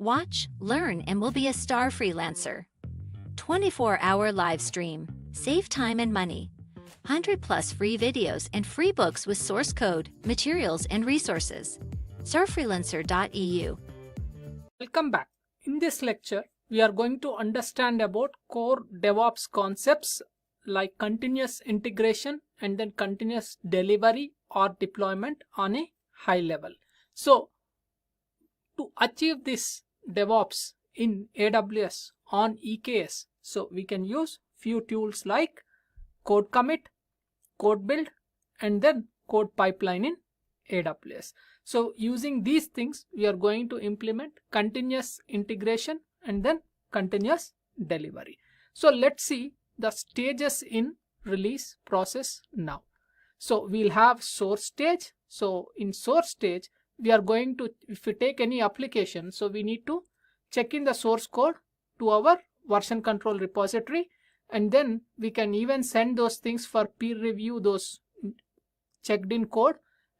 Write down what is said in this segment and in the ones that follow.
Watch, learn, and we'll be a star freelancer. 24-hour live stream. Save time and money. 100+ free videos and free books with source code, materials, and resources. starfreelancer.eu. Welcome back. In this lecture, we are going to understand about core DevOps concepts like continuous integration and then continuous delivery or deployment on a high level. So, to achieve this DevOps in AWS on EKS, so we can use few tools like code commit, code build, and then code pipeline in AWS. So using these things, we are going to implement continuous integration and then continuous delivery. So let's see the stages in release process now. So we'll have source stage. So in source stage, we are going to, if we take any application, so we need to check in the source code to our version control repository, and then we can even send those things for peer review, those checked in code.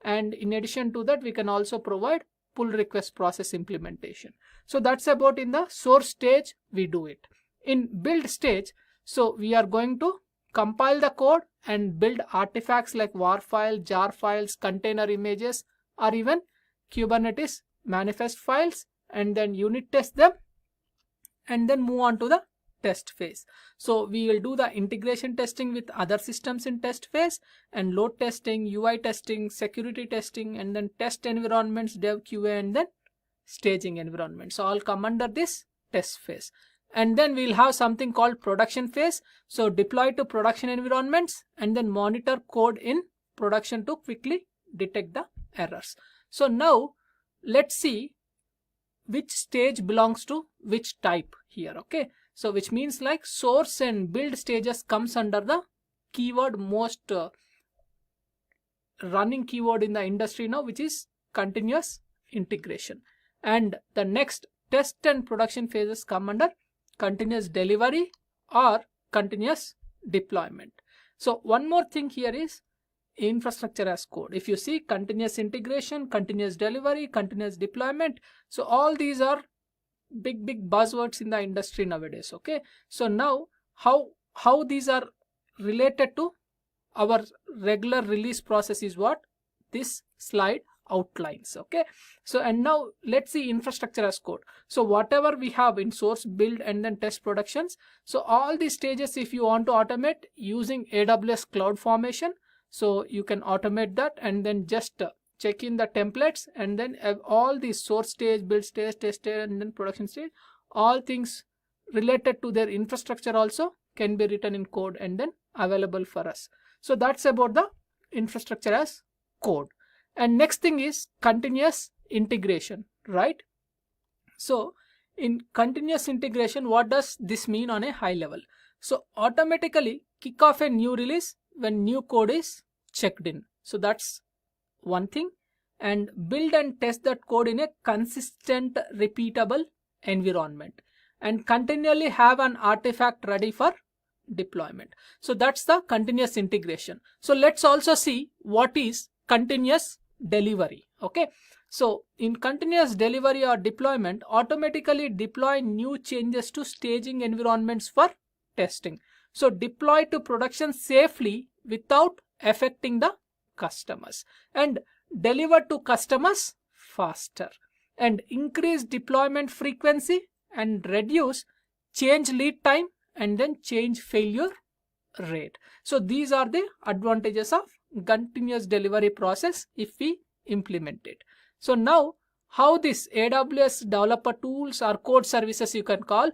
And in addition to that, we can also provide pull request process implementation. So that's about in the source stage, we do it. In build stage, so we are going to compile the code and build artifacts like war file, jar files, container images, or even Kubernetes manifest files, and then unit test them, and then move on to the test phase. So we will do the integration testing with other systems in test phase, and load testing, UI testing, security testing, and then test environments, dev QA, and then staging environments. So all come under this test phase. And then we'll have something called production phase. So deploy to production environments and then monitor code in production to quickly detect the errors. So now let's see which stage belongs to which type here. Okay. So which means like source and build stages comes under the keyword most running keyword in the industry now, which is continuous integration. And the next test and production phases come under continuous delivery or continuous deployment. So one more thing here is infrastructure as code. If you see continuous integration, continuous delivery, continuous deployment, so all these are big buzzwords in the industry nowadays. Okay, so now how these are related to our regular release process is what this slide outlines. Okay, so and now let's see infrastructure as code. So whatever we have in source, build, and then test productions, so all these stages, if you want to automate using AWS CloudFormation, so you can automate that and then just check in the templates, and then all these source stage, build stage, test stage, and then production stage, all things related to their infrastructure also can be written in code and then available for us. So that's about the infrastructure as code. And next thing is continuous integration, right? So in continuous integration, what does this mean on a high level? So automatically kick off a new release when new code is checked in. So that's one thing. And build and test that code in a consistent, repeatable environment, and continually have an artifact ready for deployment. So that's the continuous integration. So let's also see what is continuous delivery. Okay, so in continuous delivery or deployment, automatically deploy new changes to staging environments for testing. So deploy to production safely without affecting the customers, and deliver to customers faster, and increase deployment frequency and reduce change lead time and then change failure rate. So these are the advantages of continuous delivery process if we implement it. So now how this AWS developer tools or code services you can call,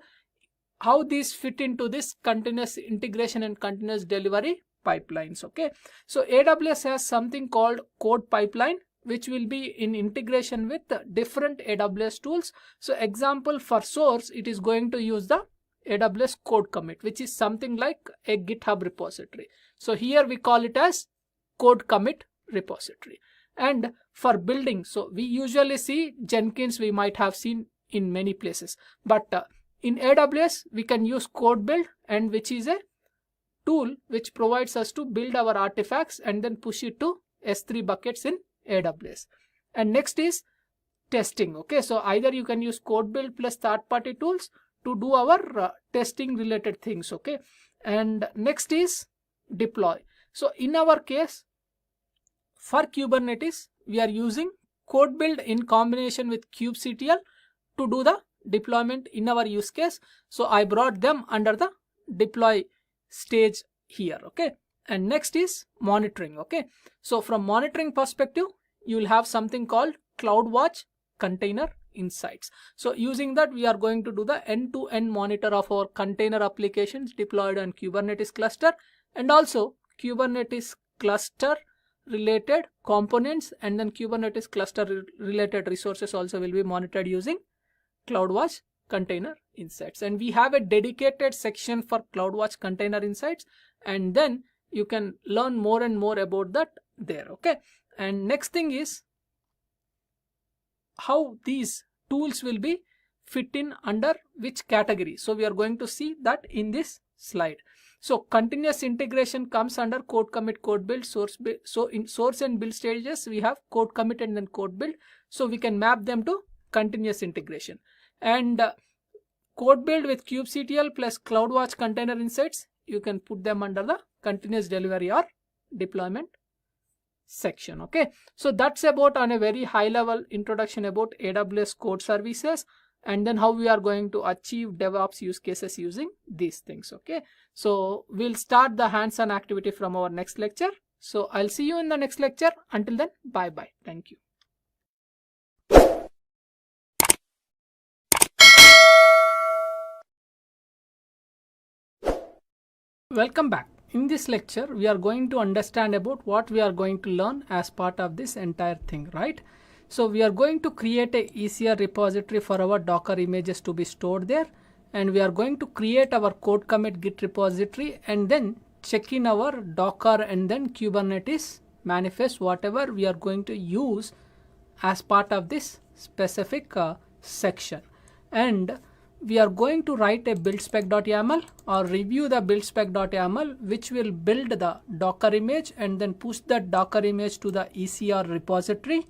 how these fit into this continuous integration and continuous delivery pipelines. Okay, so AWS has something called code pipeline, which will be in integration with different AWS tools. So example, for source, it is going to use the AWS code commit, which is something like a GitHub repository. So here we call it as code commit repository. And for building, so we usually see Jenkins, we might have seen in many places, but in AWS we can use code build, and which is a tool which provides us to build our artifacts and then push it to S3 buckets in AWS. And next is testing. Okay, so either you can use code build plus third-party tools to do our testing related things. Okay, and next is deploy. So in our case, for Kubernetes, we are using code build in combination with kubectl to do the deployment in our use case. So I brought them under the deploy stage here. Okay, and next is monitoring. Okay, so from monitoring perspective, you will have something called CloudWatch Container Insights. So using that, we are going to do the end-to-end monitor of our container applications deployed on Kubernetes cluster, and also Kubernetes cluster related components, and then Kubernetes cluster related resources also will be monitored using CloudWatch Container Insights. And we have a dedicated section for CloudWatch Container Insights, and then you can learn more and more about that there. Okay, and next thing is how these tools will be fit in under which category. So we are going to see that in this slide. So continuous integration comes under code commit, code build, source build. So in source and build stages, we have code commit and then code build. So we can map them to continuous integration. And code build with kubectl plus CloudWatch Container Insights, you can put them under the continuous delivery or deployment section. Okay, so that's about on a very high level introduction about AWS code services, and then how we are going to achieve DevOps use cases using these things. Okay, so we'll start the hands-on activity from our next lecture. So I'll see you in the next lecture. Until then, bye bye. Thank you. Welcome back. In this lecture, we are going to understand about what we are going to learn as part of this entire thing, right? So we are going to create a ECR repository for our Docker images to be stored there, and we are going to create our code commit Git repository, and then check in our Docker and then Kubernetes manifest, whatever we are going to use as part of this specific section. And we are going to write a build spec.yaml or review the build spec.yaml, which will build the Docker image and then push that Docker image to the ECR repository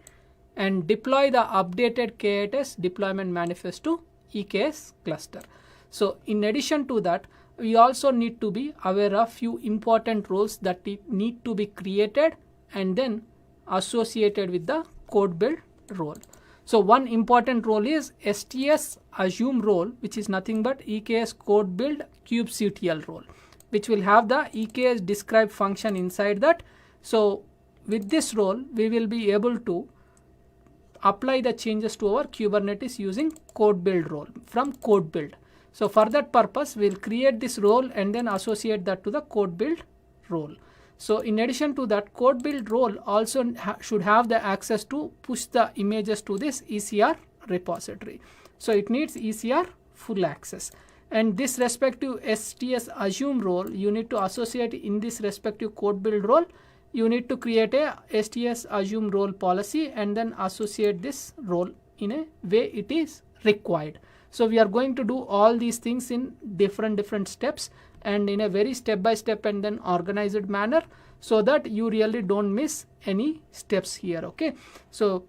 and deploy the updated Kubernetes deployment manifest to EKS cluster. So in addition to that, we also need to be aware of few important roles that need to be created and then associated with the code build role. So one important role is STS assume role, which is nothing but EKS code build kubectl role, which will have the EKS describe function inside that. So with this role, we will be able to apply the changes to our Kubernetes using code build role from code build. So for that purpose, we'll create this role and then associate that to the code build role. So in addition to that, code build role also should have the access to push the images to this ECR repository. So it needs ECR full access. And this respective STS assume role, you need to associate in this respective code build role. You need to create a STS assume role policy and then associate this role in a way it is required. So we are going to do all these things in different steps and in a very step-by-step and then organized manner, so that you really don't miss any steps here. Okay, so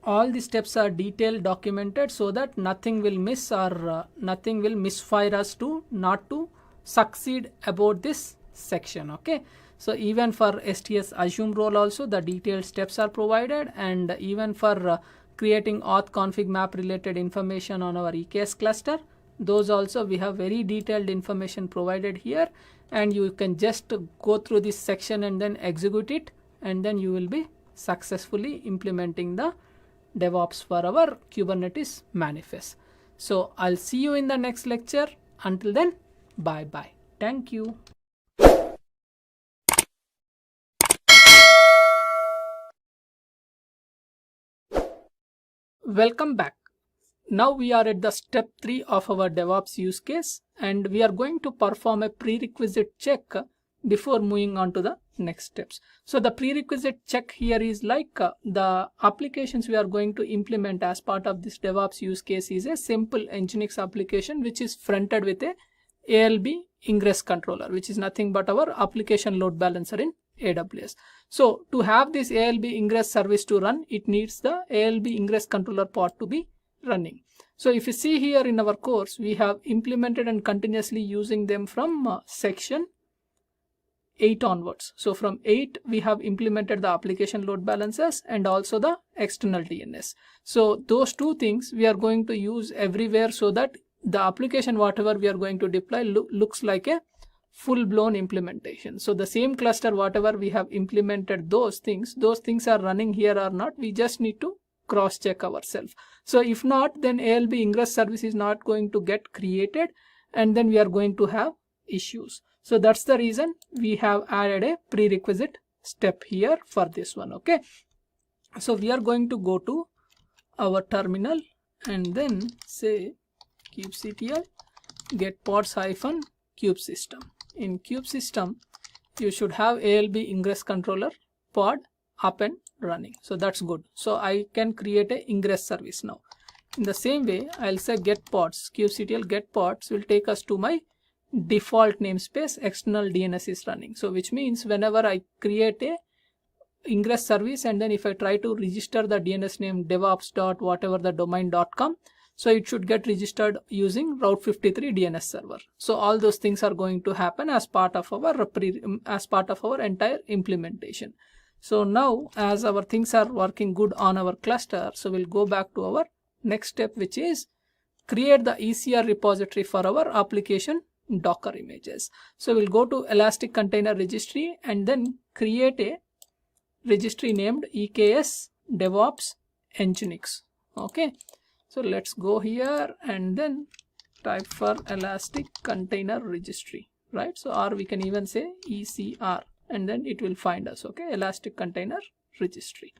all the steps are detailed documented so that nothing will miss or nothing will misfire us to not to succeed about this section. Okay, so even for STS assume role also the detailed steps are provided, and even for creating auth config map related information on our EKS cluster, those also we have very detailed information provided here, and you can just go through this section and then execute it, and then you will be successfully implementing the DevOps for our Kubernetes manifest. So I'll see you in the next lecture. Until then, bye bye. Thank you. Welcome back. Now we are at the step 3 of our DevOps use case, and we are going to perform a prerequisite check before moving on to the next steps. So the prerequisite check here is like the applications we are going to implement as part of this DevOps use case is a simple Nginx application which is fronted with a ALB ingress controller, which is nothing but our application load balancer in AWS. So to have this ALB ingress service to run, it needs the ALB ingress controller pod to be running. So if you see here in our course, we have implemented and continuously using them from section 8 onwards. So from 8 we have implemented the application load balancers and also the external DNS. So those two things we are going to use everywhere so that the application whatever we are going to deploy looks like a full-blown implementation. So the same cluster whatever we have implemented, those things are running here or not, we just need to cross check ourselves. So if not, then ALB ingress service is not going to get created and then we are going to have issues. So that's the reason we have added a prerequisite step here for this one. Okay, so we are going to go to our terminal and then say kubectl get pods hyphen kubesystem. In kubesystem you should have ALB ingress controller pod up and running. So that's good. So I can create a ingress service now. In the same way, I'll say get pods, kubectl get pods will take us to my default namespace external DNS is running. So which means whenever I create a ingress service and then if I try to register the DNS name DevOps whatever the domain.com, so it should get registered using Route 53 DNS server. So all those things are going to happen as part of our entire implementation. So now as our things are working good on our cluster, so we'll go back to our next step, which is create the ECR repository for our application Docker images. So we'll go to Elastic Container Registry and then create a registry named EKS DevOps Nginx. Okay, so let's go here and then type for Elastic Container Registry, right? So or we can even say ECR and then it will find us. Okay, Elastic Container Registry.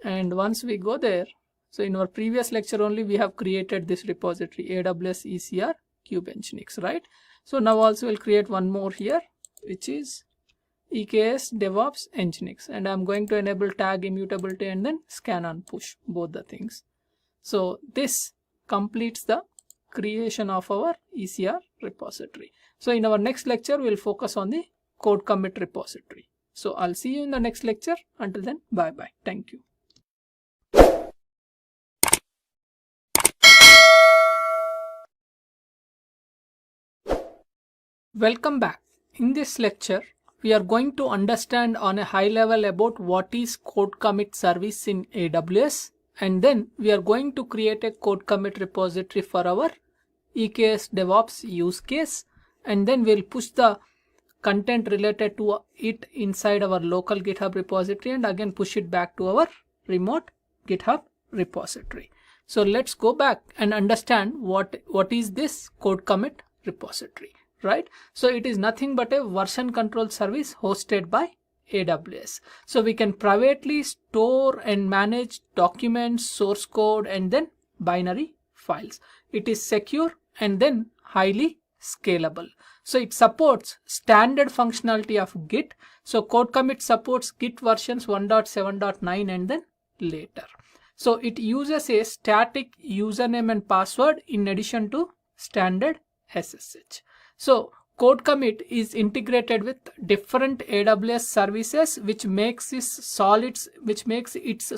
And once we go there, so in our previous lecture only we have created this repository AWS ECR Kube Nginx, right? So now also we'll create one more here, which is EKS DevOps Nginx, and I'm going to enable tag immutability and then scan and push, both the things. So this completes the creation of our ECR repository. So in our next lecture we'll focus on the code commit repository. So I'll see you in the next lecture. Until then, bye bye. Thank you. Welcome back. In this lecture, we are going to understand on a high level about what is code commit service in AWS, and then we are going to create a code commit repository for our EKS DevOps use case, and then we'll push the content related to it inside our local GitHub repository and again push it back to our remote GitHub repository. So let's go back and understand what is this code commit repository. Right? So it is nothing but a version control service hosted by AWS. So we can privately store and manage documents, source code, and then binary files. It is secure and then highly scalable. So it supports standard functionality of Git. So code commit supports Git versions 1.7.9 and then later. So it uses a static username and password in addition to standard SSH. So code commit is integrated with different AWS services, which makes its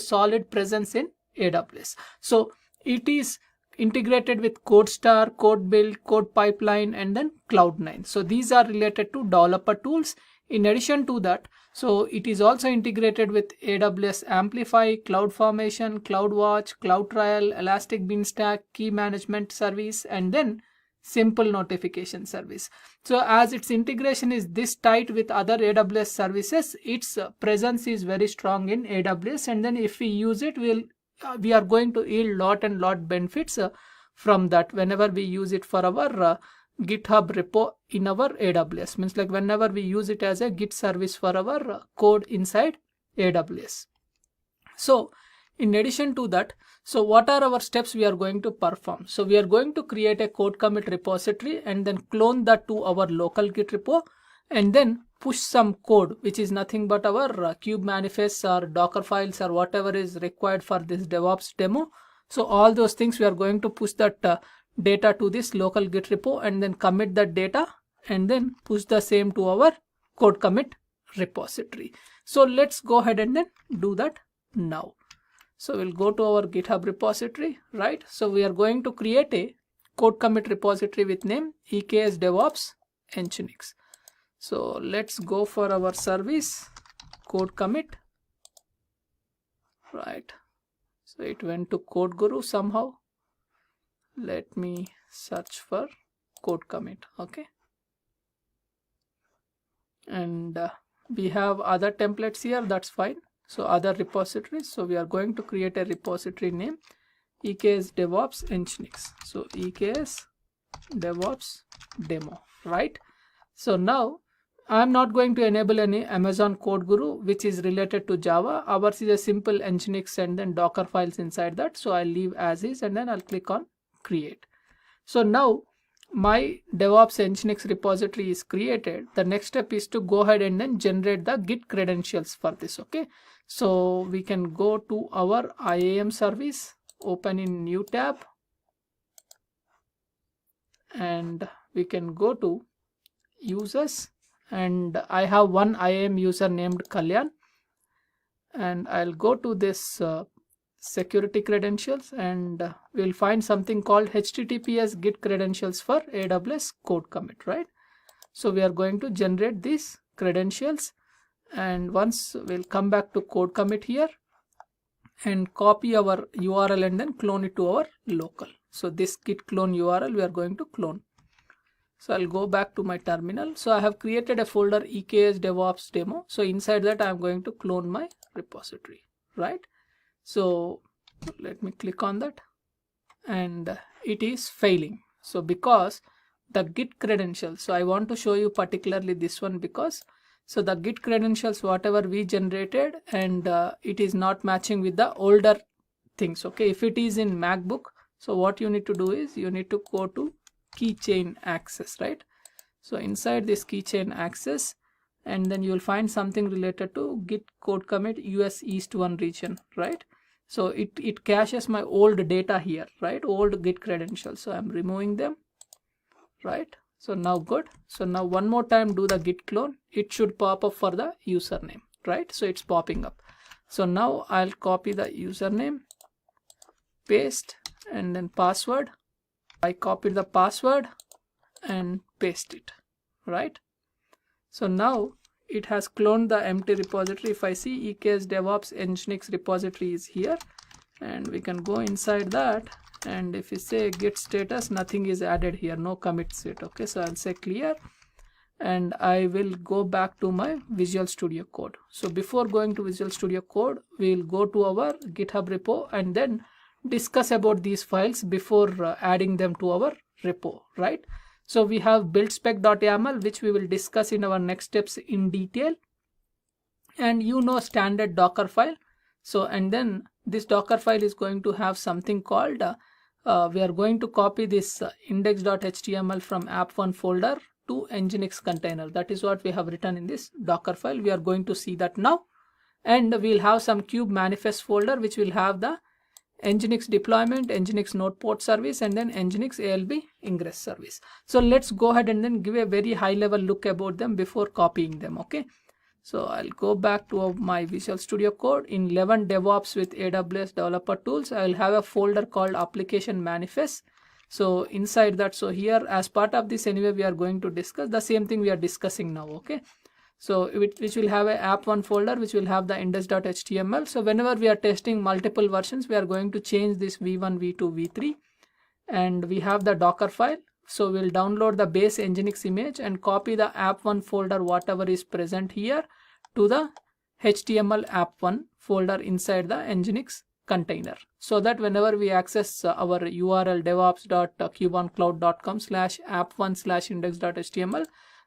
solid presence in AWS. So it is integrated with CodeStar, CodeBuild, CodePipeline, and then Cloud9. So these are related to developer tools. In addition to that, so it is also integrated with AWS Amplify, CloudFormation, CloudWatch, CloudTrail, Elastic Beanstalk, Key Management Service, and then Simple Notification Service. So as its integration is this tight with other AWS services, its presence is very strong in AWS, and then if we use it, we are going to yield lot benefits from that whenever we use it for our GitHub repo in our AWS. Means like whenever we use it as a Git service for our code inside AWS. So in addition to that, so what are our steps we are going to perform? So we are going to create a code commit repository and then clone that to our local Git repo and then push some code, which is nothing but our kube manifests or Docker files or whatever is required for this DevOps demo. So all those things we are going to push that data to this local Git repo and then commit that data and then push the same to our code commit repository. So let's go ahead and then do that now. So we'll go to our GitHub repository, right? So we are going to create a code commit repository with name EKS DevOps Nginx. So let's go for our service code commit, right? So it went to code guru somehow. Let me search for code commit. Okay. And we have other templates here, that's fine. So other repositories. So we are going to create a repository name EKS DevOps Nginx. So EKS DevOps demo, right? So now I'm not going to enable any Amazon Code Guru which is related to Java. Ours is a simple Nginx and then Docker files inside that. So I'll leave as is and then I'll click on create. So now my DevOps Nginx repository is created. The next step is to go ahead and then generate the Git credentials for this. Okay. So we can go to our IAM service, open in new tab, and we can go to users, and I have one IAM user named Kalyan, and I'll go to this security credentials, and we'll find something called HTTPS Git credentials for AWS code commit, right? So we are going to generate these credentials, and once we'll come back to code commit here and copy our URL and then clone it to our local. So this git clone URL we are going to clone. So I'll go back to my terminal. So I have created a folder EKS DevOps demo. So inside that I'm going to clone my repository, right? So let me click on that, and it is failing. So because the git credentials, so I want to show you particularly this one, because so the git credentials whatever we generated, and it is not matching with the older things. Okay, if it is in MacBook, so what you need to do is you need to go to keychain access, right? So inside this keychain access, and then you will find something related to git code commit US East 1 region, right? So it caches my old data here, right? Old git credentials. So I'm removing them, right? So now good. So now one more time do the git clone. It should pop up for the username, right? So it's popping up. So now I'll copy the username, paste, and then password. I copied the password and paste it, right? So now it has cloned the empty repository. If I see EKS DevOps Nginx repository is here, and we can go inside that, and if you say git status, nothing is added here, no commit set. Okay, so I'll say clear, and I will go back to my Visual Studio Code. So before going to Visual Studio Code, we'll go to our GitHub repo and then discuss about these files before adding them to our repo, right? So we have buildspec.yaml, which we will discuss in our next steps in detail, and standard Docker file. So and then this Docker file is going to have something called we are going to copy this index.html from app1 folder to Nginx container. That is what we have written in this Docker file. We are going to see that now, and we'll have some kube manifest folder which will have the Nginx deployment, Nginx node port service, and then Nginx ALB ingress service. So let's go ahead and then give a very high level look about them before copying them. Okay, so I'll go back to my Visual Studio Code. In 11 DevOps with AWS developer tools, I'll have a folder called application manifest. So inside that, so here as part of this anyway, we are going to discuss the same thing we are discussing now. Okay, so which will have a app1 folder which will have the index.html. So whenever we are testing multiple versions, we are going to change this v1, v2, v3, and we have the Docker file. So we'll download the base Nginx image and copy the app1 folder whatever is present here to the HTML app1 folder inside the Nginx container, so that whenever we access our URL devops.kubencloud.com/app1/index.html,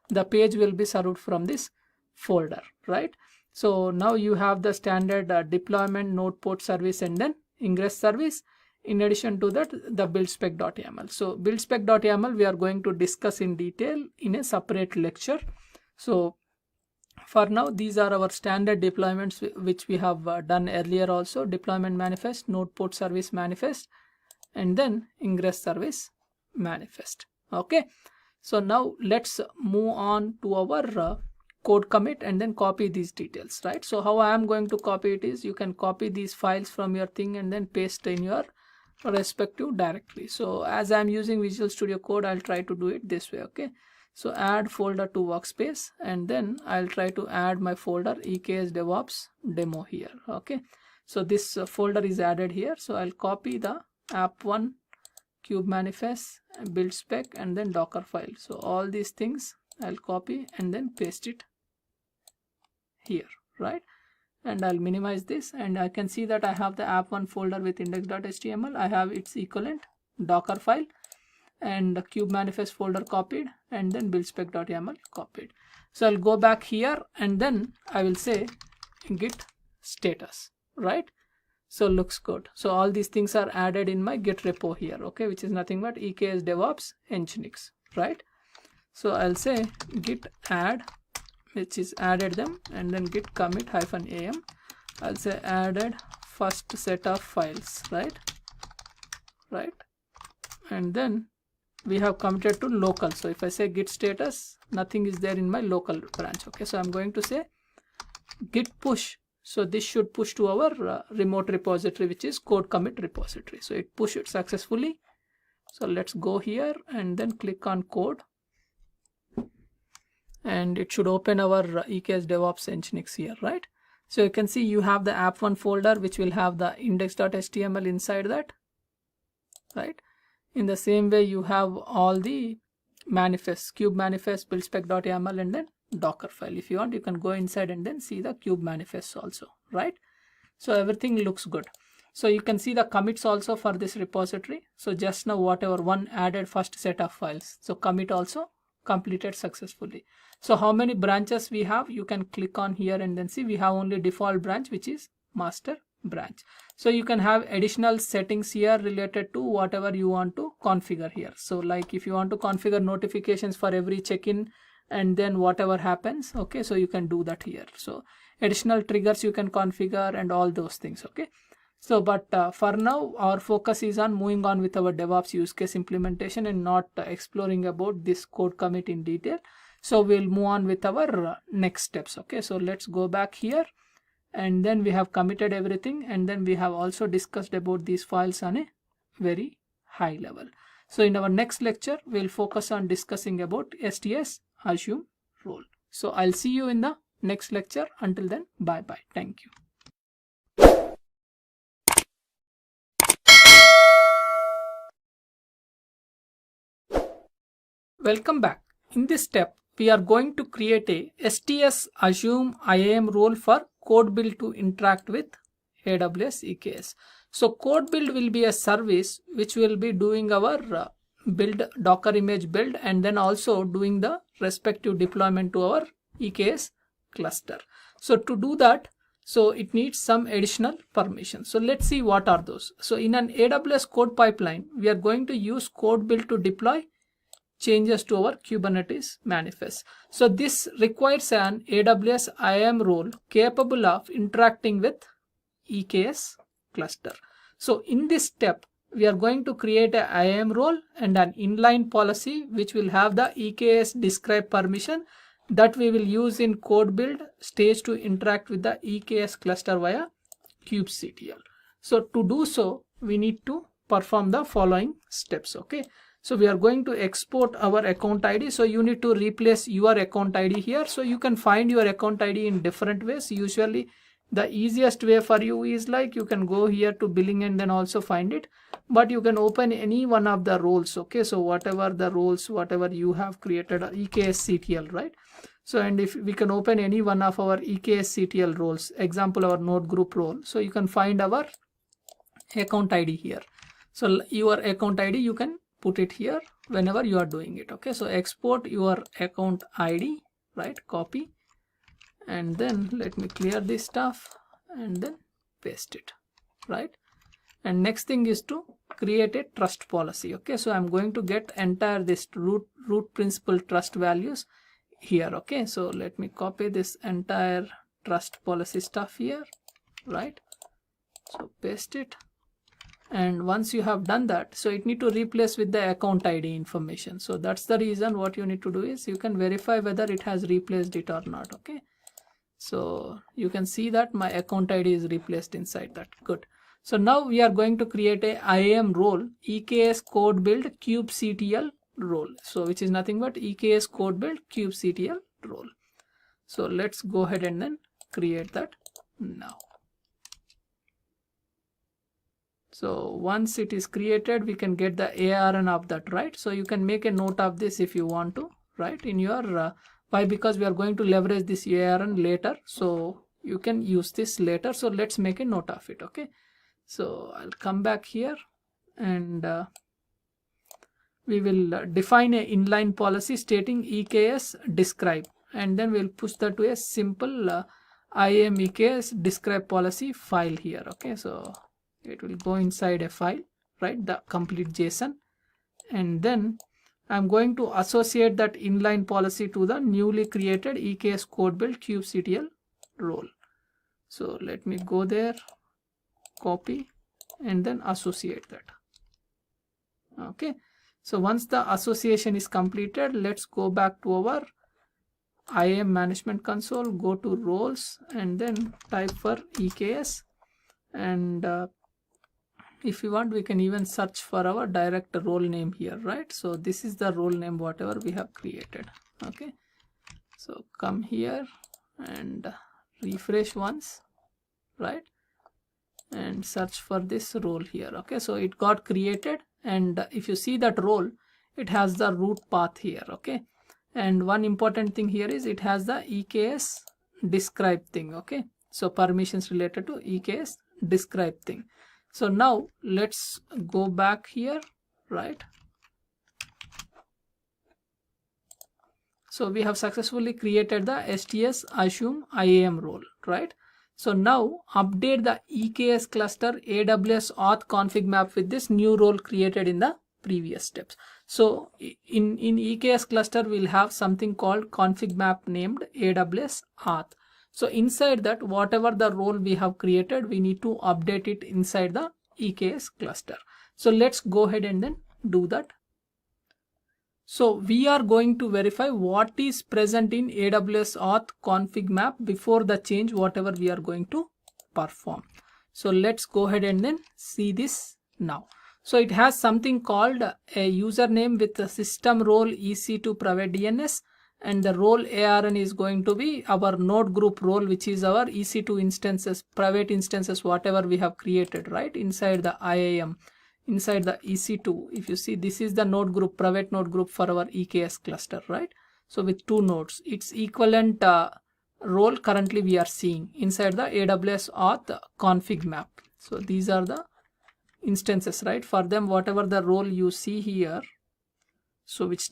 the page will be served from this folder, right? So now you have the standard deployment, node port service, and then ingress service. In addition to that, the buildspec.yaml. So buildspec.yaml we are going to discuss in detail in a separate lecture. So for now, these are our standard deployments which we have done earlier also: deployment manifest, node port service manifest, and then ingress service manifest. Okay, so now let's move on to our code commit and then copy these details, right? So how I am going to copy it is, you can copy these files from your thing and then paste in your respective directory. So as I'm using Visual Studio Code, I'll try to do it this way. Okay, so add folder to workspace, and then I'll try to add my folder EKS DevOps demo here. Okay, so this folder is added here. So I'll copy the app1 cube manifest, build spec, and then Docker file. So all these things I'll copy and then paste it here, right? And I'll minimize this, and I can see that I have the app1 folder with index.html. I have its equivalent Docker file and the cube manifest folder copied, and then build spec.yaml copied. So I'll go back here and then I will say git status, right? So looks good. So all these things are added in my git repo here, okay, which is nothing but EKS DevOps Nginx, right? So I'll say git add, which is added them, and then git commit -am. I'll say added first set of files, right? And then we have committed to local. So if I say git status, nothing is there in my local branch. Okay, so I'm going to say git push. So this should push to our remote repository, which is code commit repository. So it pushed it successfully. So let's go here and then click on code, and it should open our EKS DevOps Nginx here, right? So you can see you have the app1 folder, which will have the index.html inside that, right? In the same way, you have all the manifests, cube manifest, build spec.yaml, and then Docker file. If you want, you can go inside and then see the cube manifests also, right? So everything looks good. So you can see the commits also for this repository. So just now whatever one added first set of files. So commit also completed successfully. So how many branches we have? You can click on here and then see we have only default branch, which is master branch. So you can have additional settings here related to whatever you want to configure here. So like if you want to configure notifications for every check-in and then whatever happens, okay, so you can do that here. So additional triggers you can configure and all those things. Okay, so but for now our focus is on moving on with our DevOps use case implementation and not exploring about this code commit in detail. So we'll move on with our next steps. Okay, so let's go back here, and then we have committed everything, and then we have also discussed about these files on a very high level. So in our next lecture, we'll focus on discussing about STS assume role. So I'll see you in the next lecture. Until then, bye bye. Thank you. Welcome back. In this step, we are going to create a STS assume IAM role for code build to interact with AWS EKS. So code build will be a service which will be doing our build Docker image build, and then also doing the respective deployment to our EKS cluster. So to do that, so it needs some additional permission. So let's see what are those. So in an AWS code pipeline, we are going to use code build to deploy changes to our Kubernetes manifest. So this requires an AWS IAM role capable of interacting with EKS cluster. So in this step, we are going to create an IAM role and an inline policy which will have the EKS describe permission that we will use in code build stage to interact with the EKS cluster via kubectl. So to do so, we need to perform the following steps. Okay, so we are going to export our account ID. So you need to replace your account ID here. So you can find your account ID in different ways. Usually the easiest way for you is like you can go here to billing and then also find it, but you can open any one of the roles. Okay, so whatever the roles, whatever you have created, EKS CTL, right? So and if we can open any one of our EKS CTL roles, example our node group role, so you can find our account ID here. So your account ID you can put it here whenever you are doing it. Okay, so export your account ID, right? Copy, and then let me clear this stuff and then paste it, right? And next thing is to create a trust policy. Okay, so I'm going to get entire this root principal trust values here. Okay, so let me copy this entire trust policy stuff here, right? So paste it, And once you have done that, so it need to replace with the account ID information. So that's the reason what you need to do is you can verify whether it has replaced it or not. Okay, so you can see that my account ID is replaced inside that. Good. So now we are going to create a IAM role, EKS code build kubectl role. So which is nothing but EKS code build kubectl role. So let's go ahead and then create that now. So once it is created, we can get the ARN of that, right? So you can make a note of this if you want to, right? In your why? Because we are going to leverage this ARN later, so you can use this later. So let's make a note of it. Okay, so I'll come back here and we will define a inline policy stating EKS describe, and then we'll push that to a simple IAM EKS describe policy file here. Okay, so it will go inside a file, right, the complete JSON, and then I'm going to associate that inline policy to the newly created EKS code build kubectl role. So let me go there, copy, and then associate that. Okay, so once the association is completed, let's go back to our IAM management console, go to roles, and then type for EKS, and if you want, we can even search for our direct role name here, right? So this is the role name whatever we have created. Okay, so come here and refresh once, right, and search for this role here. Okay, so it got created, and if you see that role, it has the root path here. Okay, and one important thing here is it has the EKS describe thing. Okay, so permissions related to EKS describe thing. So now let's go back here, right? So we have successfully created the STS assume IAM role, right? So now update the EKS cluster AWS auth config map with this new role created in the previous steps. So in EKS cluster, we'll have something called config map named AWS auth. So inside that, whatever the role we have created, we need to update it inside the EKS cluster. So let's go ahead and then do that. So we are going to verify what is present in AWS auth config map before the change, whatever we are going to perform. So let's go ahead and then see this now. So it has something called a username with a system role EC2 private DNS, and the role ARN is going to be our node group role, which is our EC2 instances, private instances, whatever we have created, right, inside the IAM, inside the EC2. If you see, this is the node group, private node group for our EKS cluster, right? So with 2 nodes, its equivalent role currently we are seeing inside the AWS auth config map. So these are the instances, right? For them, whatever the role you see here, so which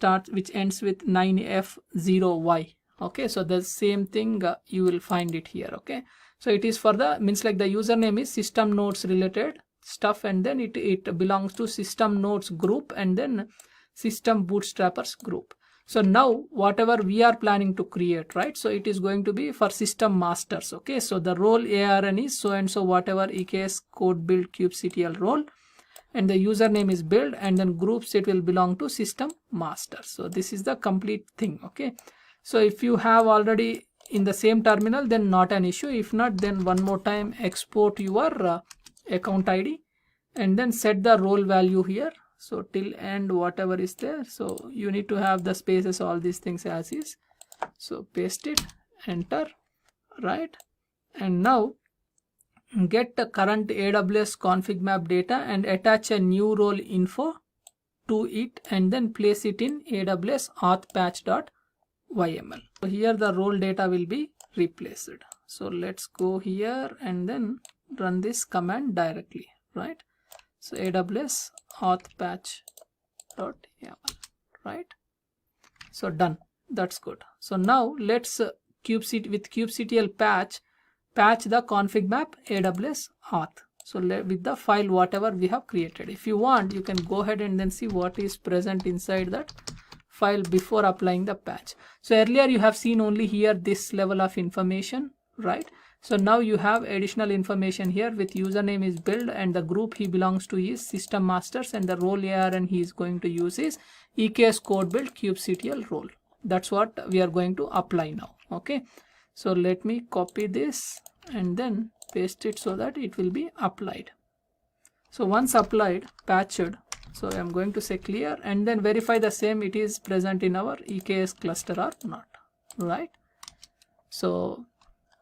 ends with 9F0Y. Okay, so the same thing you will find it here. Okay, so it is for the, means like the username is system nodes related stuff, and then it belongs to system nodes group and then system bootstrappers group. So now whatever we are planning to create, right, so it is going to be for system masters. Okay, so the role ARN is so and so whatever EKS code build kubectl role, and the username is build, and then groups it will belong to system master. So this is the complete thing. Okay, so if you have already in the same terminal, then not an issue. If not, then one more time export your account ID and then set the role value here. So till end whatever is there, so you need to have the spaces, all these things as is. So paste it, enter, right, and now get the current AWS config map data and attach a new role info to it, and then place it in AWS auth patch.yml. So here the role data will be replaced. So let's go here and then run this command directly, right? So AWS auth patch.yml, right? So done. That's good. So now let's with kubectl patch the config map AWS auth. So with the file whatever we have created. If you want, you can go ahead and then see what is present inside that file before applying the patch. So earlier you have seen only here this level of information, right? So now you have additional information here with username is build and the group he belongs to is system masters and the role ARN he is going to use is EKS code build kubectl role. That's what we are going to apply now. Okay, so let me copy this and then paste it so that it will be applied. So once applied, patched, so I'm going to say clear and then verify the same it is present in our EKS cluster or not, right? So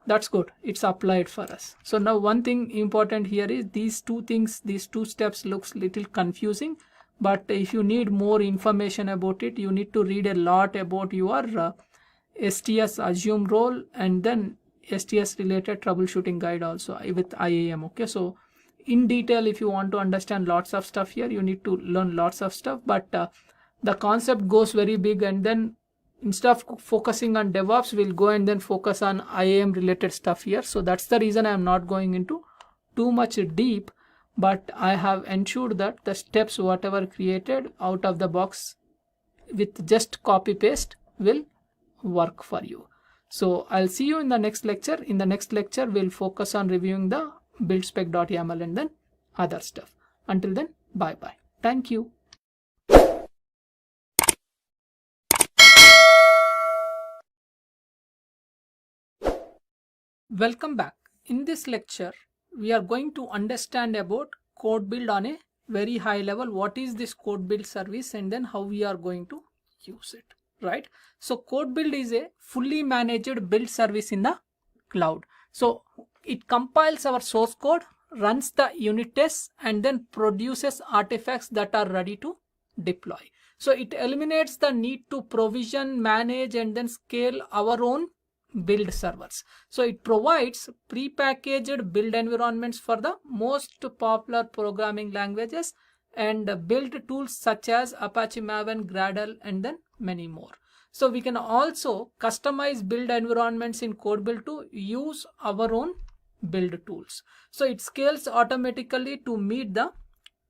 that's good, it's applied for us. So now one thing important here is these two things, these two steps looks little confusing, but if you need more information about it, you need to read a lot about your STS assume role and then STS related troubleshooting guide also with IAM. Okay, so in detail, if you want to understand lots of stuff here, you need to learn lots of stuff, but the concept goes very big, and then instead of focusing on DevOps, we'll go and then focus on IAM related stuff here. So that's the reason I'm not going into too much deep, but I have ensured that the steps whatever created out of the box with just copy paste will work for you. So I'll see you in the next lecture. In the next lecture, we'll focus on reviewing the buildspec.yaml and then other stuff. Until then, bye bye. Thank you. Welcome back. In this lecture, we are going to understand about code build on a very high level. What is this code build service and then how we are going to use it, right? So code build is a fully managed build service in the cloud. So it compiles our source code, runs the unit tests and then produces artifacts that are ready to deploy. So it eliminates the need to provision, manage and then scale our own build servers. So it provides pre-packaged build environments for the most popular programming languages and build tools such as Apache Maven, Gradle and then many more. So we can also customize build environments in code build to use our own build tools. So it scales automatically to meet the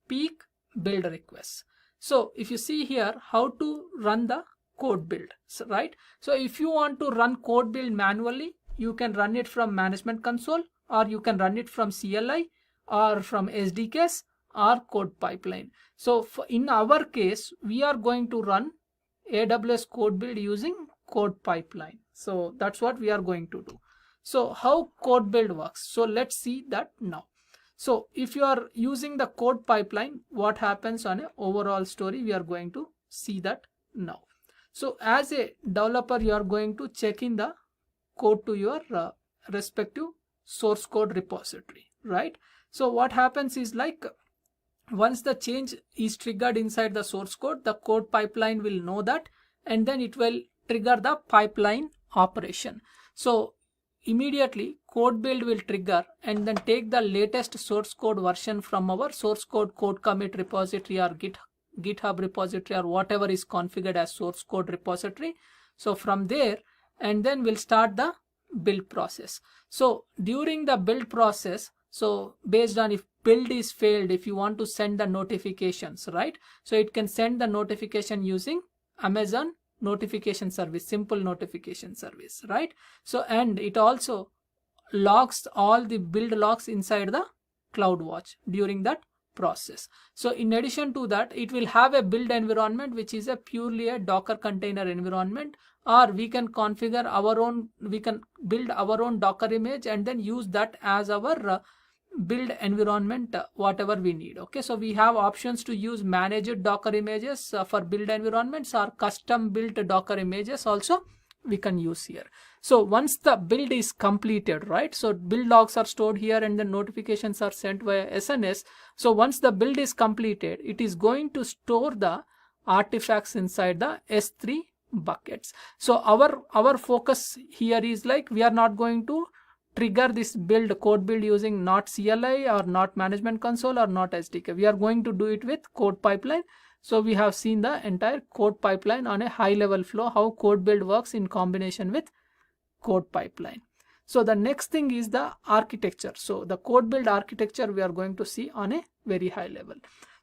peak build requests. So if you see here how to run the code build, right? So if you want to run code build manually, you can run it from management console, or you can run it from CLI or from SDKs or code pipeline. So in our case, we are going to run AWS code build using code pipeline. So that's what we are going to do. So how code build works? So let's see that now. So if you are using the code pipeline, what happens on an overall story, we are going to see that now. So as a developer, you are going to check in the code to your respective source code repository, right? So what happens is like once the change is triggered inside the source code, the code pipeline will know that and then it will trigger the pipeline operation. So immediately code build will trigger and then take the latest source code version from our source code commit repository or GitHub repository or whatever is configured as source code repository. So from there, and then we'll start the build process. So during the build process, so based on if build is failed, if you want to send the notifications, right? So it can send the notification using Amazon notification service, simple notification service, right? So and it also logs all the build logs inside the CloudWatch during that process. So in addition to that, it will have a build environment which is a purely a Docker container environment, or we can configure our own, we can build our own Docker image and then use that as our build environment, whatever we need. Okay, so we have options to use managed Docker images for build environments, or custom built Docker images also we can use here. So once the build is completed, right? So build logs are stored here and the notifications are sent via SNS. So once the build is completed, it is going to store the artifacts inside the S3 buckets. So our focus here is like we are not going to trigger this code build using not CLI or not management console or not SDK. We are going to do it with code pipeline. So we have seen the entire code pipeline on a high level flow, how code build works in combination with code pipeline. So the next thing is the architecture. So the code build architecture we are going to see on a very high level.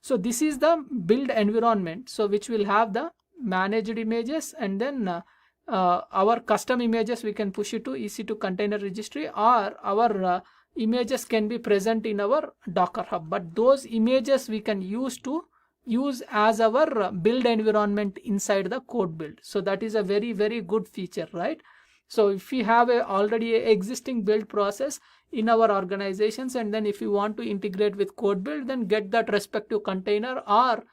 So this is the build environment, so which will have the managed images and then our custom images, we can push it to EC2 container registry, or our images can be present in our Docker Hub. But those images we can use as our build environment inside the code build. So that is a very, very good feature, right? So if we have already a existing build process in our organizations, and then if you want to integrate with code build, then get that respective container or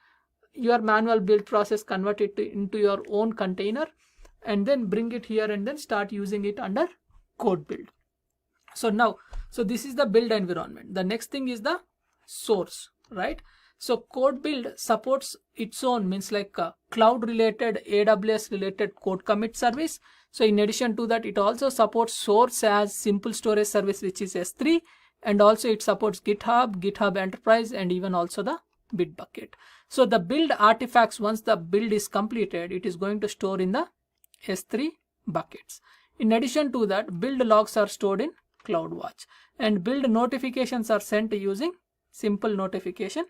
your manual build process, convert it into your own container, and then bring it here and then start using it under code build. So now, so this is the build environment. The next thing is the source, right? So code build supports its own, means like cloud related, AWS related code commit service. So in addition to that, it also supports source as simple storage service, which is S3, and also it supports GitHub, GitHub Enterprise, and even also the Bitbucket. So the build artifacts, once the build is completed, it is going to store in the S3 buckets. In addition to that, build logs are stored in CloudWatch, and build notifications are sent using simple notification.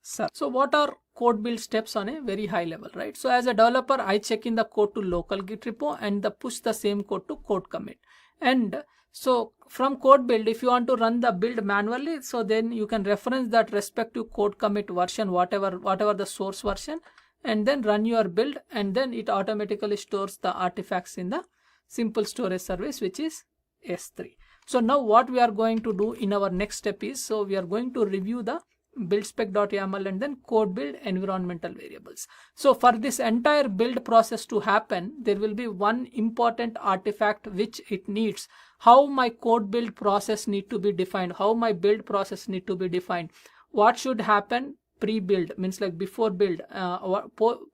So what are code build steps on a very high level, right? So as a developer, I check in the code to local Git repo and push the same code to code commit. And so from code build, if you want to run the build manually, so then you can reference that respective code commit version, whatever the source version, and then run your build, and then it automatically stores the artifacts in the simple storage service, which is S3. So now what we are going to do in our next step is, so we are going to review the buildspec.yaml and then code build environmental variables. So for this entire build process to happen, there will be one important artifact which it needs. How my code build process need to be defined, how my build process need to be defined, what should happen pre-build, means like before build,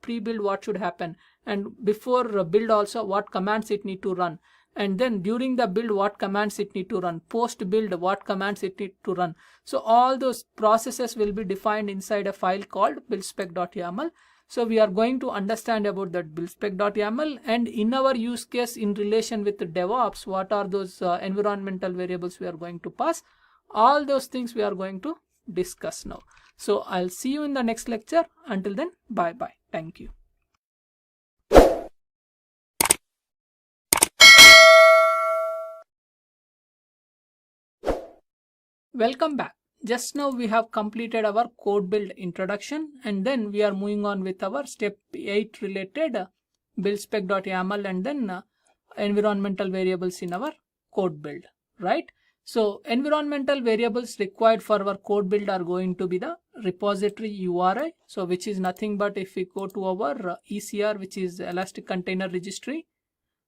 pre-build what should happen, and before build also what commands it need to run, and then during the build what commands it need to run, post build what commands it need to run. So all those processes will be defined inside a file called buildspec.yaml. So we are going to understand about that buildspec.yaml, and in our use case in relation with the DevOps, what are those environmental variables we are going to pass. All those things we are going to discuss now. So I'll see you in the next lecture. Until then, bye bye. Thank you. Welcome back. Just now we have completed our code build introduction, and then we are moving on with our step 8 related buildspec.yaml and then environmental variables in our code build, right? So environmental variables required for our code build are going to be the repository URI, so which is nothing but if we go to our ECR, which is Elastic Container Registry,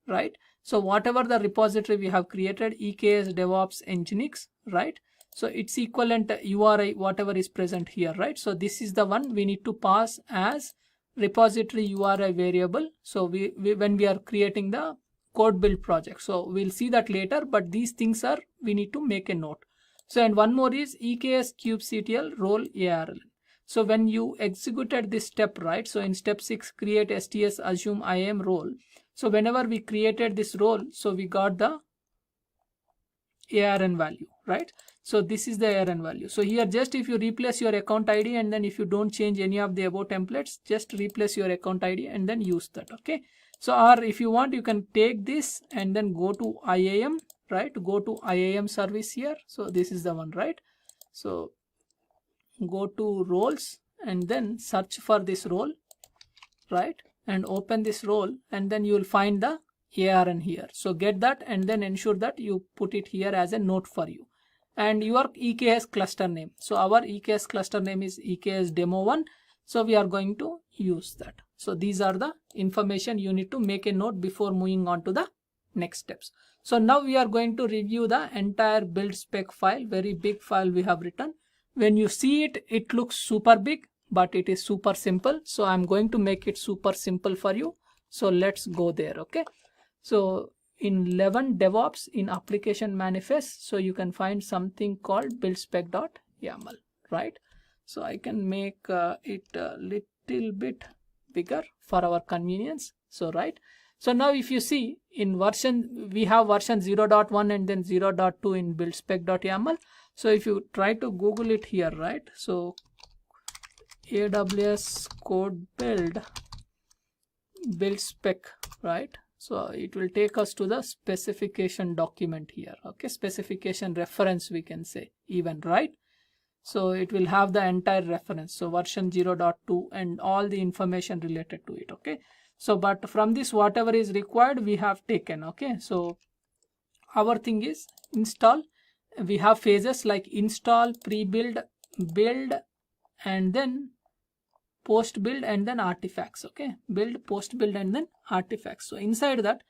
right? So whatever the repository we have created, EKS, DevOps, Nginx, right? So its equivalent URI, whatever is present here, right? So this is the one we need to pass as repository URI variable. So when we are creating the code build project, so we'll see that later, but these things are, we need to make a note. So, and one more is EKS kubectl role ARL. So when you executed this step, right? So in step 6, create STS assume IAM role. So whenever we created this role, so we got the ARN value, right? So this is the ARN value. So here just if you replace your account ID, and then if you don't change any of the above templates, just replace your account ID and then use that, okay? So or if you want, you can take this and then go to IAM, right? Go to IAM service here. So this is the one, right? So go to roles and then search for this role, right? And open this role, and then you will find the ARN here. So get that and then ensure that you put it here as a note for you. And your EKS cluster name. So our EKS cluster name is EKS demo 1. So we are going to use that. So these are the information you need to make a note before moving on to the next steps. So now we are going to review the entire build spec file, very big file we have written. When you see it, it looks super big, but it is super simple. So I'm going to make it super simple for you. So let's go there, okay? So in 11 DevOps in application manifest, so you can find something called buildspec.yaml, right? So I can make it a little bit bigger for our convenience. So right. So now if you see in version, we have version 0.1 and then 0.2 in buildspec.yaml. So if you try to Google it here, right? So AWS code build spec, right? So it will take us to the specification document here. Okay, specification reference we can say even, right? So it will have the entire reference. So version 0.2 and all the information related to it. Okay. So but from this whatever is required we have taken. Okay. So our thing is install. We have phases like install, pre-build, build, and then post build, and then artifacts. Okay, build, post build, and then artifacts. So inside that,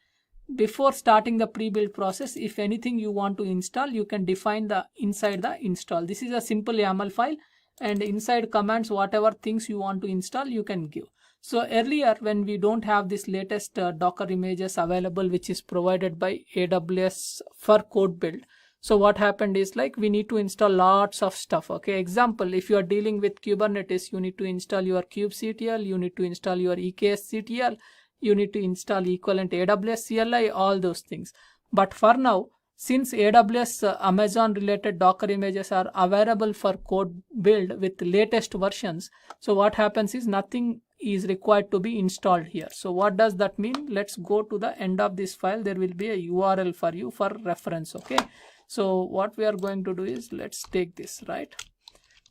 before starting the pre-build process, if anything you want to install, you can define the inside the install. This is a simple YAML file, and inside commands whatever things you want to install you can give. So earlier when we don't have this latest Docker images available which is provided by AWS for code build, so what happened is like we need to install lots of stuff. Okay, example, if you are dealing with Kubernetes, you need to install your kubectl, you need to install your EKS CTL, you need to install equivalent AWS CLI, all those things. But for now, since AWS Amazon related Docker images are available for code build with latest versions, so what happens is nothing is required to be installed here. So what does that mean? Let's go to the end of this file. There will be a URL for you for reference. Okay. So what we are going to do is let's take this, right?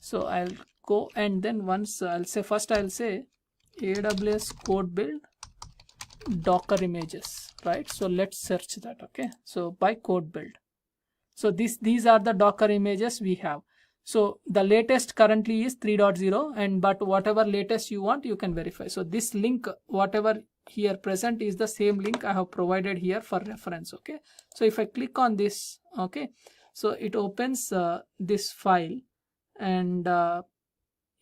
So I'll go and then once I'll say first I'll say AWS code build Docker images, right? So let's search that. Okay, so by code build. So these are the Docker images we have. So the latest currently is 3.0, and but whatever latest you want you can verify. So this link whatever here present is the same link I have provided here for reference. Okay, so if I click on this, okay, so it opens this file, and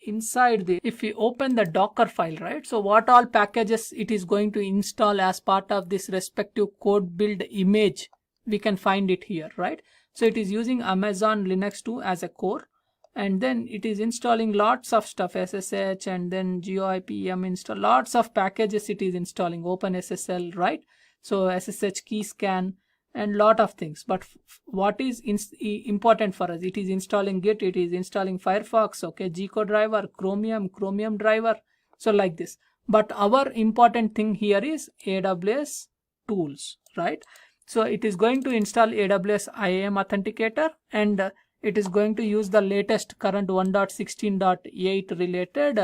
inside the, if we open the Docker file, right, so what all packages it is going to install as part of this respective code build image, we can find it here, right? So it is using Amazon Linux 2 as a core, and then it is installing lots of stuff, SSH, and then GOIPM install, lots of packages it is installing, OpenSSL, right? So SSH key scan and lot of things. But what is important for us, it is installing Git, it is installing Firefox, okay, Gcode driver, Chromium driver, so like this. But our important thing here is AWS tools, right? So it is going to install AWS IAM Authenticator, and it is going to use the latest current 1.16.8 related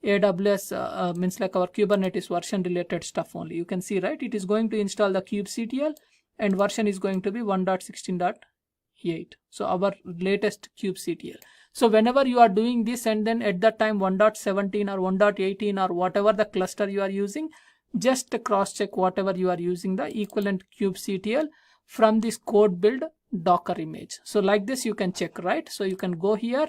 AWS means like our Kubernetes version related stuff only. You can see, right? It is going to install the kubectl, and version is going to be 1.16.8. So our latest kubectl. So whenever you are doing this, and then at that time 1.17 or 1.18 or whatever the cluster you are using, just cross check whatever you are using the equivalent kubectl from this code build Docker image. So like this you can check, right? So you can go here,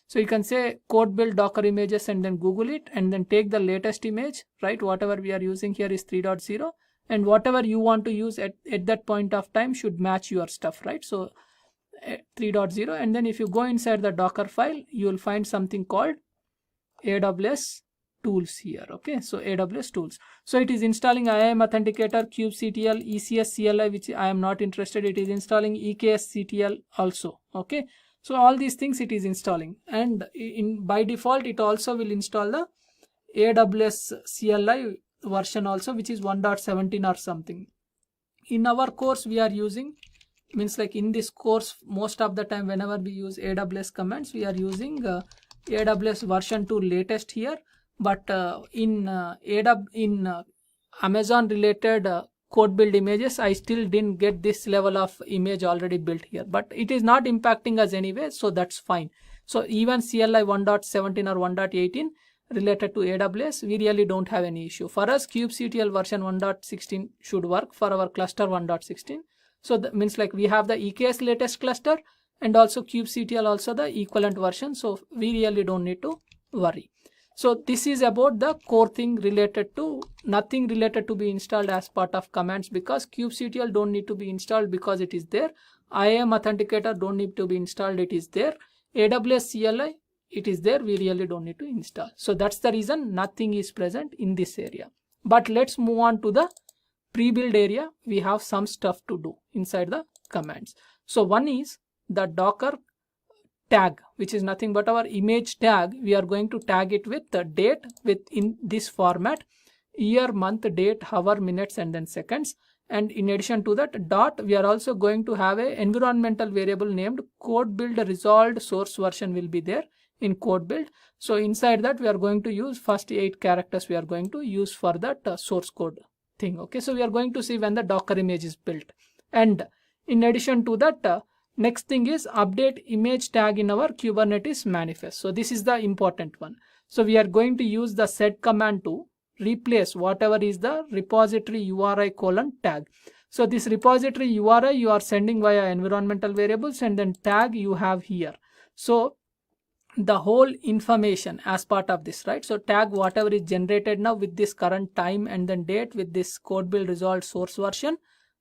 so you can say code build Docker images and then Google it, and then take the latest image, right? Whatever we are using here is 3.0, and whatever you want to use at that point of time should match your stuff, right? So 3.0, and then if you go inside the Docker file, you will find something called AWS tools here. Okay, so AWS tools. So it is installing IAM Authenticator, kubectl, ECS CLI, which I am not interested. It is installing EKS CTL also. Okay, so all these things it is installing, and by default it also will install the AWS CLI version also, which is 1.17 or something. In our course we are using, means like in this course most of the time whenever we use AWS commands, we are using AWS version 2 latest here. But in Amazon related code build images, I still didn't get this level of image already built here, but it is not impacting us anyway, so that's fine. So even CLI 1.17 or 1.18 related to AWS, we really don't have any issue. For us, kubectl version 1.16 should work for our cluster 1.16. So that means like we have the EKS latest cluster, and also kubectl also the equivalent version, so we really don't need to worry. So this is about the core thing related to, nothing related to be installed as part of commands, because kubectl don't need to be installed because it is there. IAM Authenticator don't need to be installed, it is there. AWS CLI, it is there, we really don't need to install. So that's the reason nothing is present in this area. But let's move on to the pre-build area. We have some stuff to do inside the commands. So one is the Docker tag, which is nothing but our image tag. We are going to tag it with the date in this format. year, month, date, hour, minutes, and then seconds. And in addition to that dot, we are also going to have a environmental variable named code build resolved source version will be there in code build. So inside that we are going to use first 8 characters we are going to use for that source code thing. Okay, so we are going to see when the Docker image is built. And in addition to that, next thing is update image tag in our Kubernetes manifest. So this is the important one. So we are going to use the sed command to replace whatever is the repository URI :tag. So this repository URI you are sending via environmental variables, and then tag you have here. So the whole information as part of this, right? So tag whatever is generated now with this current time and then date with this code build resolved source version,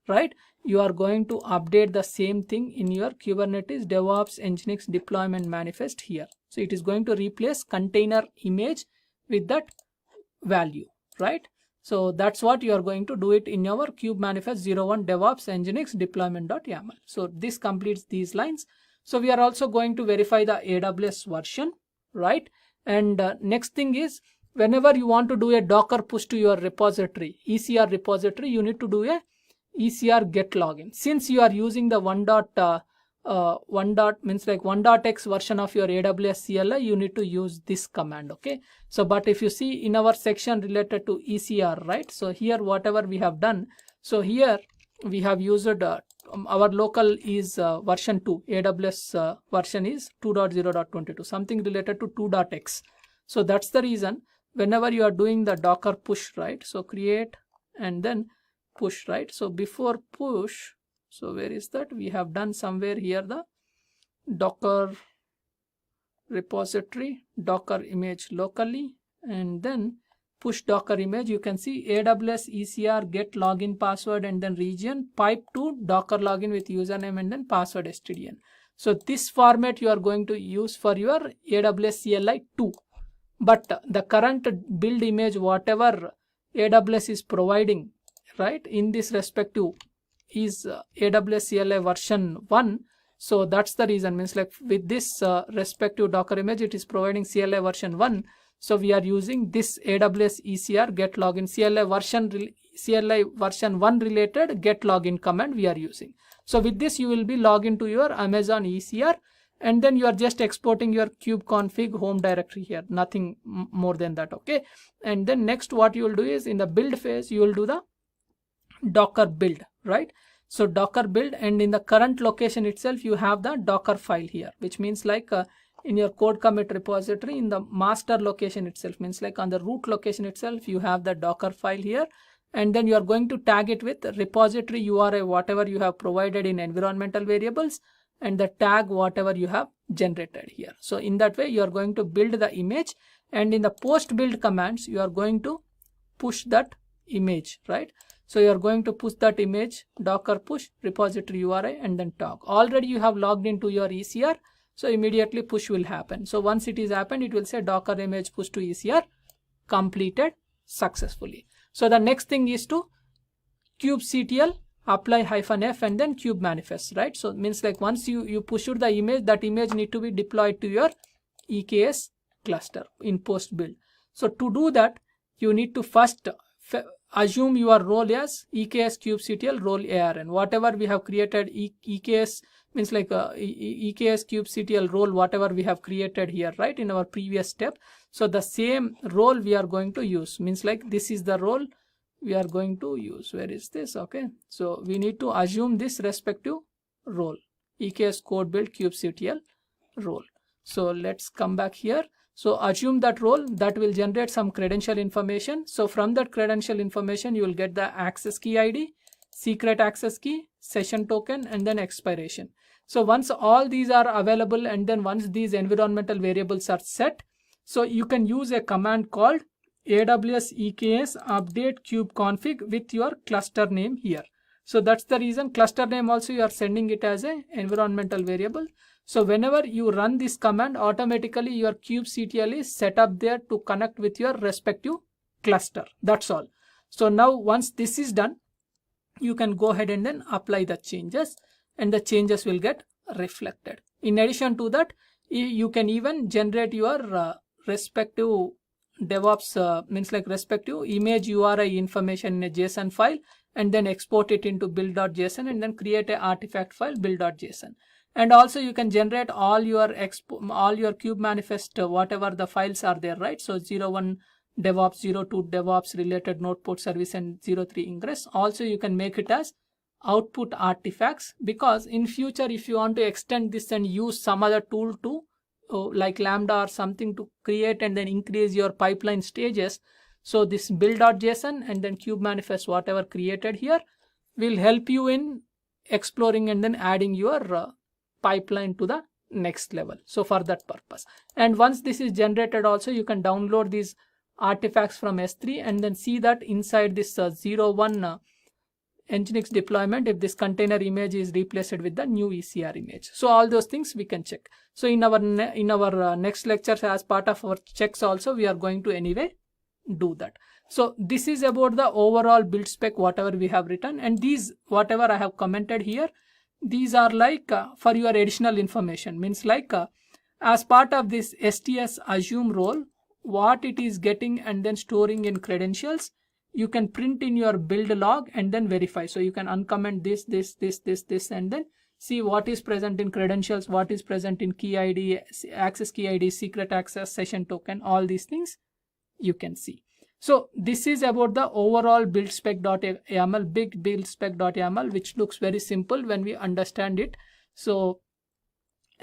right? You are going to update the same thing in your Kubernetes DevOps Nginx deployment manifest here. So it is going to replace container image with that value, right? So that's what you are going to do it in your kube manifest 01 DevOps Nginx deployment.yaml. So this completes these lines. So we are also going to verify the AWS version, right? And next thing is, whenever you want to do a Docker push to your repository, ECR repository, you need to do a ECR get login. Since you are using the 1.x version of your AWS CLI, you need to use this command. Okay, so but if you see in our section related to ECR, right? So here whatever we have done, so here we have used our local is version 2, AWS version is 2.0.22, something related to 2.x. So that's the reason whenever you are doing the Docker push, right? So create and then push, right? So before push, so where is that? We have done somewhere here the Docker repository, Docker image locally, and then push Docker image. You can see AWS ECR get login password and then region pipe to Docker login with username and then password stdn. So this format you are going to use for your AWS CLI 2. But the current build image, whatever AWS is providing, right, in this respective is AWS CLI version 1. So that's the reason, means like with this respective Docker image, it is providing CLI version 1. So we are using this AWS ECR get login CLI version 1 related get login command we are using. So with this you will be logged to your Amazon ECR, and then you are just exporting your kubeconfig home directory here, nothing more than that. Okay, and then next what you will do is in the build phase you will do the Docker build, right? So Docker build, and in the current location itself you have the Docker file here, which means like in your code commit repository in the master location itself, means like on the root location itself you have the Docker file here, and then you are going to tag it with repository URI whatever you have provided in environmental variables and the tag whatever you have generated here. So in that way you are going to build the image, and in the post build commands you are going to push that image, right? So you are going to push that image, Docker push repository URI and then tag. Already you have logged into your ECR, so immediately push will happen. So once it is happened, it will say Docker image push to ECR completed successfully. So the next thing is to kubectl apply -f and then kube manifest, right? So it means like once you pushed the image, that image need to be deployed to your EKS cluster in post build. So to do that, you need to first assume your role as EKS kubectl role ARN. Whatever we have created EKS means like EKS kubectl role, whatever we have created here, right, in our previous step. So the same role we are going to use, means like this is the role we are going to use. Where is this? Okay, so we need to assume this respective role, EKS code build kubectl role. So let's come back here. So assume that role, that will generate some credential information. So from that credential information, you will get the access key ID, secret access key, session token, and then expiration. So once all these are available, and then once these environmental variables are set, so you can use a command called AWS EKS update kubeconfig with your cluster name here. So that's the reason cluster name also you are sending it as an environmental variable. So whenever you run this command, automatically your kubectl is set up there to connect with your respective cluster. That's all. So now once this is done, you can go ahead and then apply the changes, and the changes will get reflected. In addition to that, you can even generate your respective DevOps means like respective image URI information in a JSON file, and then export it into build.json, and then create a artifact file build.json. And also you can generate all your kube manifest, whatever the files are there, right? So 01 DevOps, 02 DevOps related node port service, and 03 ingress. Also you can make it as output artifacts, because in future if you want to extend this and use some other tool to like Lambda or something to create and then increase your pipeline stages, so this build.json and then kube manifest whatever created here will help you in exploring and then adding your pipeline to the next level. So for that purpose, and once this is generated, also you can download these artifacts from S3 and then see that inside this 01 Nginx deployment, if this container image is replaced with the new ECR image. So all those things we can check. So in our next lectures, as part of our checks also, we are going to anyway do that. So this is about the overall build spec, whatever we have written, and these whatever I have commented here, these are like for your additional information, means like as part of this STS assume role, what it is getting and then storing in credentials, you can print in your build log and then verify. So you can uncomment this and then see what is present in credentials, what is present in key ID, access key ID, secret access, session token, all these things you can see. So this is about the overall build spec.yaml, big build spec.yaml, which looks very simple when we understand it. So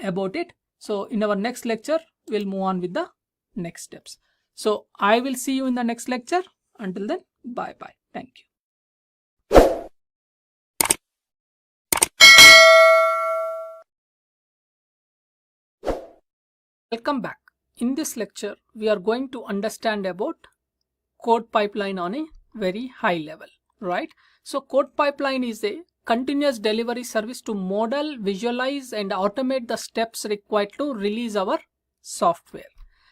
about it. So in our next lecture, we'll move on with the next steps. So I will see you in the next lecture. Until then, bye bye. Thank you. Welcome back. In this lecture, we are going to understand about code pipeline on a very high level, right? So code pipeline is a continuous delivery service to model, visualize, and automate the steps required to release our software.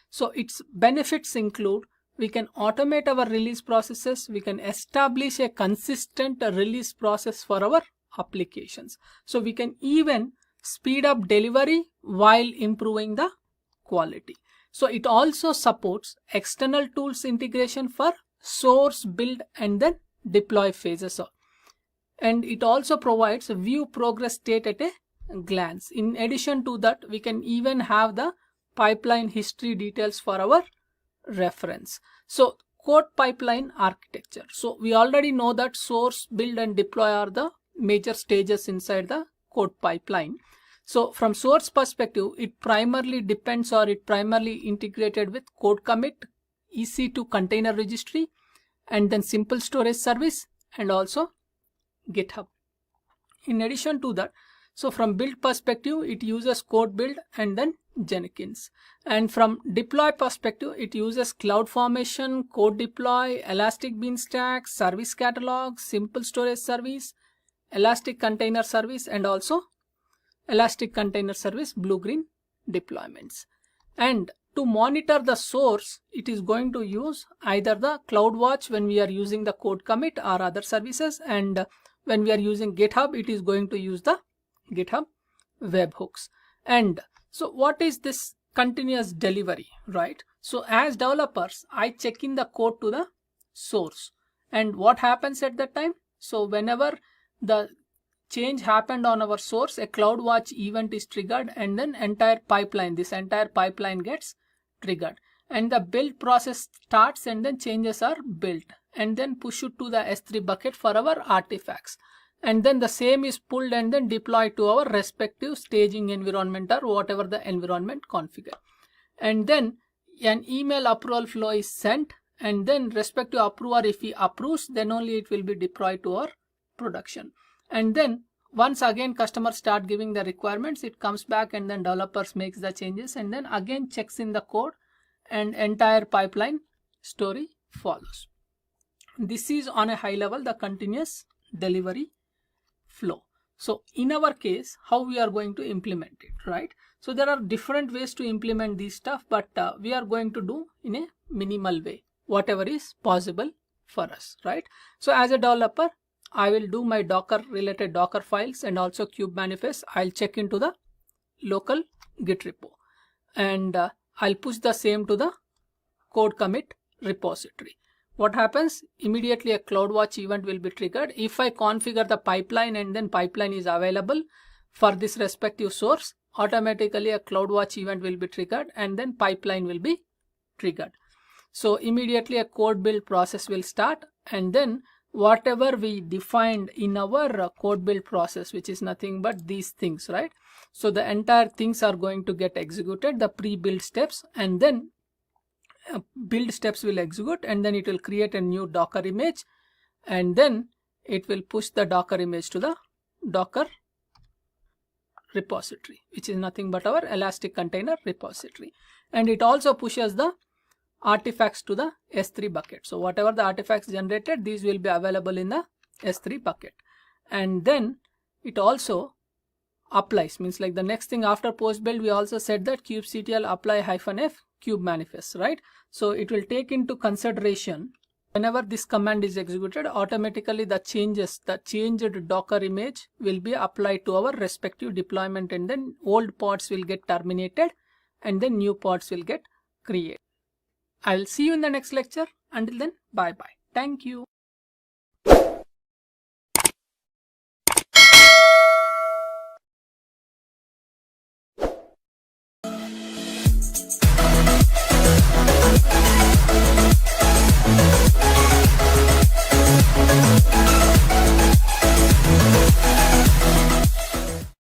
So its benefits include: we can automate our release processes, we can establish a consistent release process for our applications. So we can even speed up delivery while improving the quality. So it also supports external tools integration for source, build, and then deploy phases. And it also provides a view progress state at a glance. In addition to that, we can even have the pipeline history details for our reference. So code pipeline architecture. So we already know that source, build, and deploy are the major stages inside the code pipeline. So from source perspective, it primarily depends, or it primarily integrated with code commit, EC2 container registry, and then simple storage service, and also GitHub. In addition to that, so from build perspective, it uses code build and then Jenkins. And from deploy perspective, it uses CloudFormation, code deploy, Elastic Beanstalk, service catalog, simple storage service, Elastic Container Service, and also Elastic Container Service blue-green deployments. And to monitor the source, it is going to use either the CloudWatch when we are using the code commit or other services, and when we are using GitHub, it is going to use the GitHub webhooks. And so what is this continuous delivery, right? So as developers, I check in the code to the source, and what happens at that time? So whenever the change happened on our source, a CloudWatch event is triggered, and then this entire pipeline gets triggered, and the build process starts, and then changes are built and then push it to the S3 bucket for our artifacts, and then the same is pulled and then deployed to our respective staging environment or whatever the environment configure, and then an email approval flow is sent, and then respective approver, if he approves, then only it will be deployed to our production. And then once again customer start giving the requirements, it comes back, and then developers makes the changes, and then again checks in the code, and entire pipeline story follows. This is on a high level the continuous delivery flow. So in our case, how we are going to implement it, right? So there are different ways to implement this stuff, but we are going to do in a minimal way, whatever is possible for us, right? So as a developer, I will do my Docker related Docker files and also kube manifest. I'll check into the local Git repo, and I'll push the same to the code commit repository. What happens? Immediately a CloudWatch event will be triggered. If I configure the pipeline and then pipeline is available for this respective source, automatically a CloudWatch event will be triggered and then pipeline will be triggered. So immediately a code build process will start, and then whatever we defined in our code build process, which is nothing but these things, right? So the entire things are going to get executed, the pre-build steps, and then build steps will execute, and then it will create a new Docker image, and then it will push the Docker image to the Docker repository, which is nothing but our Elastic Container repository. And it also pushes the artifacts to the S3 bucket. So whatever the artifacts generated, these will be available in the S3 bucket. And then it also applies, means like the next thing after post build, we also said that kubectl apply -f kube manifest, right? So it will take into consideration whenever this command is executed, automatically the changed Docker image will be applied to our respective deployment, and then old pods will get terminated and then new pods will get created. I'll see you in the next lecture. Until then, bye bye. Thank you.